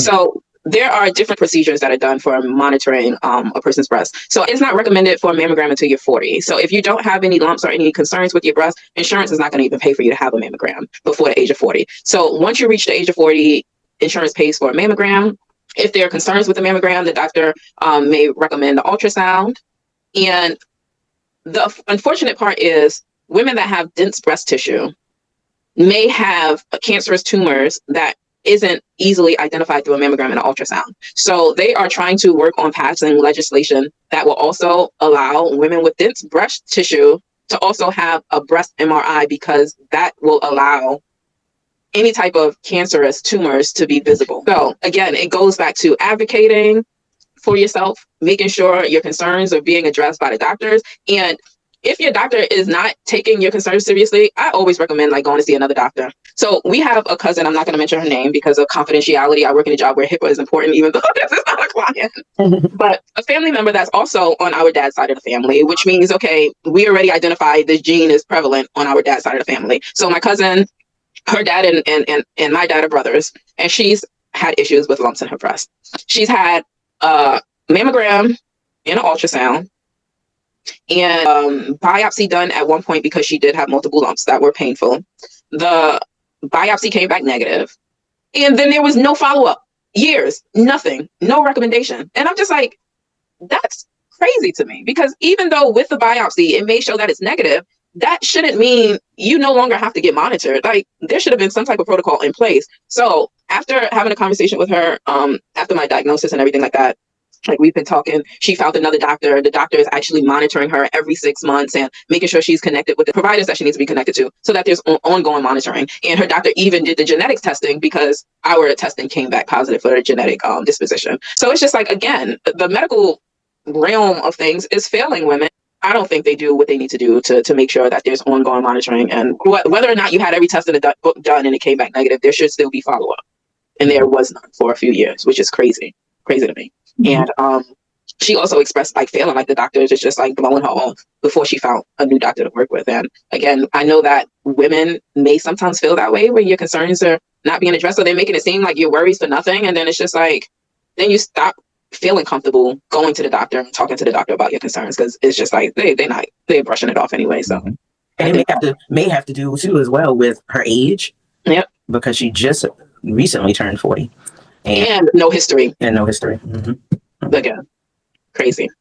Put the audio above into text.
So there are different procedures that are done for monitoring a person's breast. So it's not recommended for a mammogram until you're 40. So if you don't have any lumps or any concerns with your breast, insurance is not going to even pay for you to have a mammogram before the age of 40. So once you reach the age of 40, insurance pays for a mammogram. If there are concerns with the mammogram, the doctor may recommend the ultrasound. And the unfortunate part is women that have dense breast tissue may have cancerous tumors that isn't easily identified through a mammogram and an ultrasound. So they are trying to work on passing legislation that will also allow women with dense breast tissue to also have a breast MRI, because that will allow any type of cancerous tumors to be visible. So again, it goes back to advocating for yourself, making sure your concerns are being addressed by the doctors. And if your doctor is not taking your concerns seriously, I always recommend going to see another doctor. So we have a cousin, I'm not going to mention her name because of confidentiality. I work in a job where HIPAA is important, even though this is not a client. But a family member that's also on our dad's side of the family, which means, okay, we already identified this gene is prevalent on our dad's side of the family. So my cousin, her dad and my dad are brothers, and she's had issues with lumps in her breast. She's had a mammogram and an ultrasound and biopsy done at one point because she did have multiple lumps that were painful. The biopsy came back negative, and then there was no follow-up. Years, nothing, no recommendation. And I'm just like, that's crazy to me, because even though with the biopsy it may show that it's negative, that shouldn't mean you no longer have to get monitored. There should have been some type of protocol in place. So after having a conversation with her, after my diagnosis and everything like that, we've been talking, she found another doctor. The doctor is actually monitoring her every 6 months and making sure she's connected with the providers that she needs to be connected to, so that there's ongoing monitoring. And her doctor even did the genetics testing, because our testing came back positive for her genetic disposition. So it's just again, the medical realm of things is failing women. I don't think they do what they need to do to make sure that there's ongoing monitoring. And whether or not you had every test in the book done and it came back negative, there should still be follow-up. And there was none for a few years, which is crazy to me. And she also expressed feeling like the doctors is just blowing her off before she found a new doctor to work with. And again, I know that women may sometimes feel that way, where your concerns are not being addressed, so they're making it seem like your worries for nothing. And then it's just then you stop feeling comfortable going to the doctor and talking to the doctor about your concerns, because it's just they're brushing it off anyway. So and it may have to do too as well with her age. Yep. Because she just recently turned 40. And no history. And no history. Mm-hmm. Again, craziness.